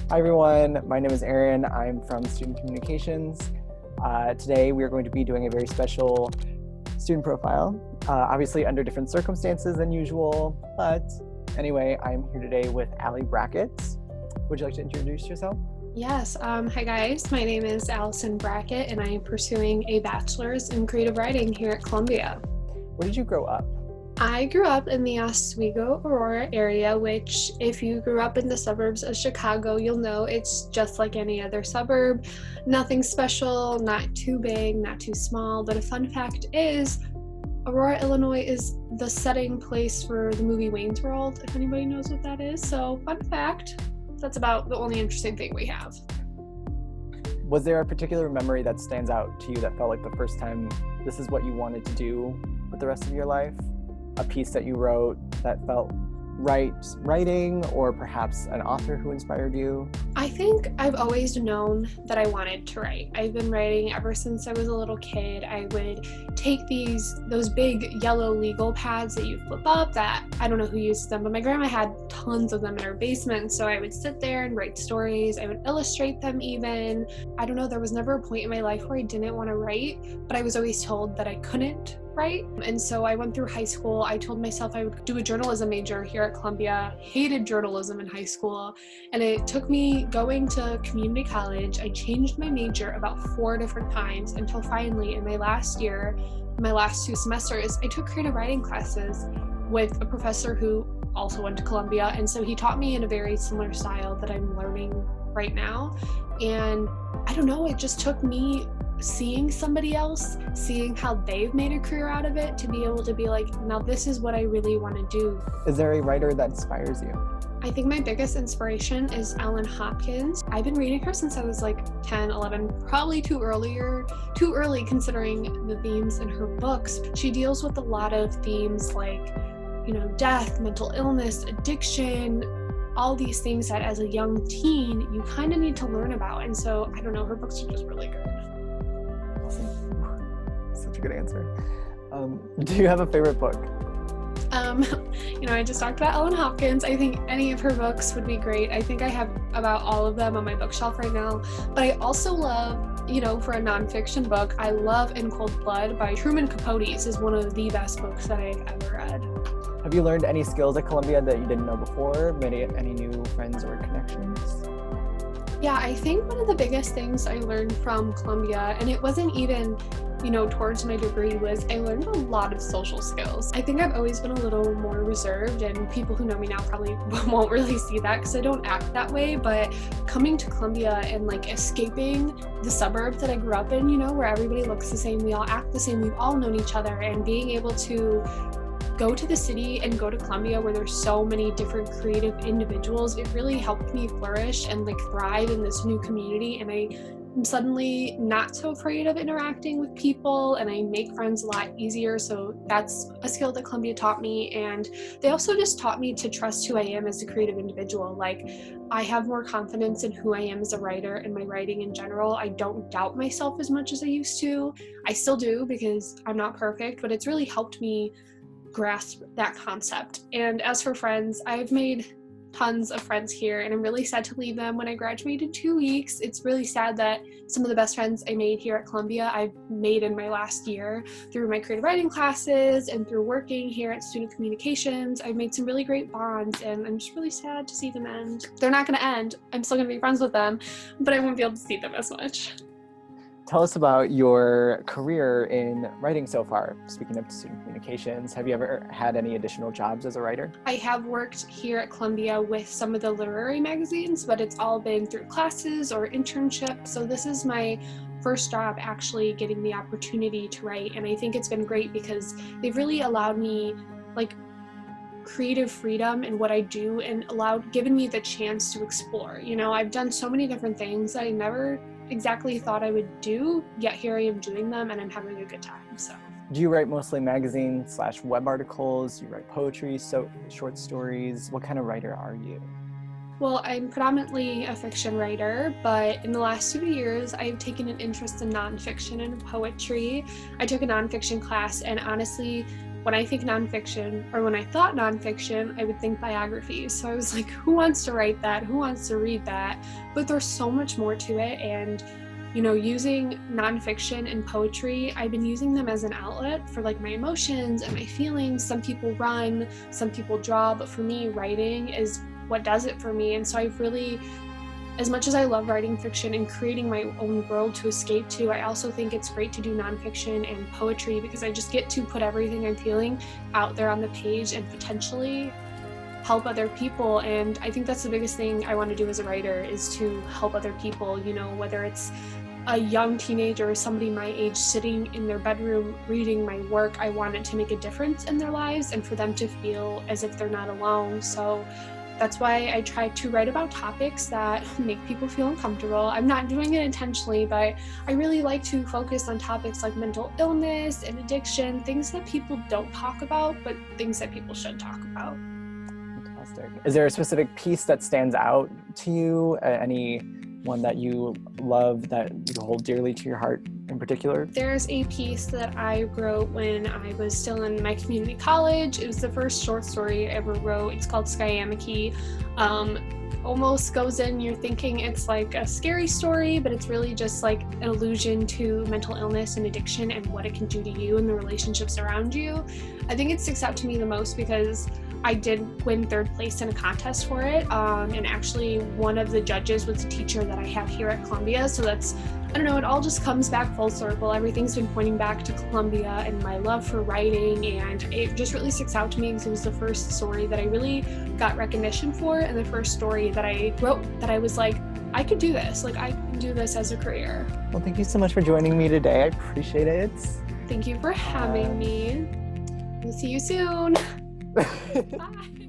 Hi everyone, my name is Aaron. I'm from Student Communications. Today we are going to be doing a very special student profile, obviously under different circumstances than usual, but anyway, I'm here today with Brackett. Would you like to introduce yourself? Yes. Hi guys, my name is Alison Brackett and I am pursuing a bachelor's in creative writing here at Columbia. Where did you grow up? I grew up in the Oswego, Aurora area, which if you grew up in the suburbs of Chicago, you'll know it's just like any other suburb. Nothing special, not too big, not too small, but a fun fact is Aurora, Illinois is the setting place for the movie Wayne's World, if anybody knows what that is. So fun fact, that's about the only interesting thing we have. Was there a particular memory that stands out to you that felt like the first time this is what you wanted to do with the rest of your life? A piece that you wrote that felt right writing, or perhaps an author who inspired you? I think I've always known that I wanted to write. I've been writing ever since I was a little kid. I would take those big yellow legal pads that you flip up that I don't know who used them, but my grandma had tons of them in her basement. So I would sit there and write stories. I would illustrate them even. I don't know, there was never a point in my life where I didn't want to write, but I was always told that I couldn't write. And so I went through high school. I told myself I would do a journalism major here at Columbia. Hated journalism in high school. And it took me going to community college. I changed my major about 4 different times until finally in my last year, my last 2 semesters, I took creative writing classes with a professor who also went to Columbia. And so he taught me in a very similar style that I'm learning right now. And I don't know, it just took me seeing somebody else, seeing how they've made a career out of it, to be able to be like, now this is what I really want to do. Is there a writer that inspires you? I think my biggest inspiration is Ellen Hopkins. I've been reading her since I was like 10, 11, probably too early considering the themes in her books. She deals with a lot of themes like, death, mental illness, addiction, all these things that as a young teen, you kind of need to learn about. And so, I don't know, her books are just really good. Such a good answer. Do you have a favorite book? I just talked about Ellen Hopkins. I think any of her books would be great. I think I have about all of them on my bookshelf right now. But I also love, for a nonfiction book, I love In Cold Blood by Truman Capote. This is one of the best books that I've ever read. Have you learned any skills at Columbia that you didn't know before? Made any new friends or connections? Yeah, I think one of the biggest things I learned from Columbia, and it wasn't even, towards my degree, was I learned a lot of social skills. I think I've always been a little more reserved, and people who know me now probably won't really see that because I don't act that way, but coming to Columbia and escaping the suburb that I grew up in, where everybody looks the same, we all act the same, we've all known each other, and being able to go to the city and go to Columbia where there's so many different creative individuals, it really helped me flourish and thrive in this new community. And I'm suddenly not so afraid of interacting with people, and I make friends a lot easier. So that's a skill that Columbia taught me. And they also just taught me to trust who I am as a creative individual. I have more confidence in who I am as a writer and my writing in general. I don't doubt myself as much as I used to. I still do because I'm not perfect, but it's really helped me grasp that concept. And as for friends, I've made tons of friends here, and I'm really sad to leave them when I graduate in 2 weeks. It's really sad that some of the best friends I made here at Columbia I've made in my last year through my creative writing classes and through working here at Student Communications. I've made some really great bonds, and I'm just really sad to see them end. They're not going to end. I'm still going to be friends with them, but I won't be able to see them as much. Tell us about your career in writing so far. Speaking of Student Communications, have you ever had any additional jobs as a writer? I have worked here at Columbia with some of the literary magazines, but it's all been through classes or internships. So this is my first job actually getting the opportunity to write. And I think it's been great because they've really allowed me creative freedom in what I do and given me the chance to explore. I've done so many different things that I never exactly thought I would do, yet here I am doing them and I'm having a good time. So do you write mostly magazine/web articles? Do you write poetry, so short stories? What kind of writer are you? Well, I'm predominantly a fiction writer, but in the last 2 years, I've taken an interest in nonfiction and poetry. I took a nonfiction class, and honestly, when I think nonfiction, or when I thought nonfiction, I would think biographies. So I was like, who wants to write that? Who wants to read that? But there's so much more to it. And, you know, using nonfiction and poetry, I've been using them as an outlet for like my emotions and my feelings. Some people run, some people draw, but for me, writing is what does it for me. And so I've really, as much as I love writing fiction and creating my own world to escape to, I also think it's great to do nonfiction and poetry because I just get to put everything I'm feeling out there on the page and potentially help other people. And I think that's the biggest thing I want to do as a writer, is to help other people, you know, whether it's a young teenager or somebody my age sitting in their bedroom reading my work. I want it to make a difference in their lives and for them to feel as if they're not alone. So that's why I try to write about topics that make people feel uncomfortable. I'm not doing it intentionally, but I really like to focus on topics like mental illness and addiction, things that people don't talk about, but things that people should talk about. Fantastic. Is there a specific piece that stands out to you? Any one that you love that you hold dearly to your heart in particular? There's a piece that I wrote when I was still in my community college. It was the first short story I ever wrote. It's called Skyamaki. Almost goes in, you're thinking it's like a scary story, but it's really just like an allusion to mental illness and addiction and what it can do to you and the relationships around you. I think it sticks out to me the most because I did win 3rd place in a contest for it, and actually one of the judges was a teacher that I have here at Columbia. So that's, I don't know, it all just comes back full circle. Everything's been pointing back to Columbia and my love for writing, and it just really sticks out to me because it was the first story that I really got recognition for, and the first story that I wrote that I was like, I could do this, like I can do this as a career. Well, thank you so much for joining me today. I appreciate it. Thank you for having me. We'll see you soon. Bye.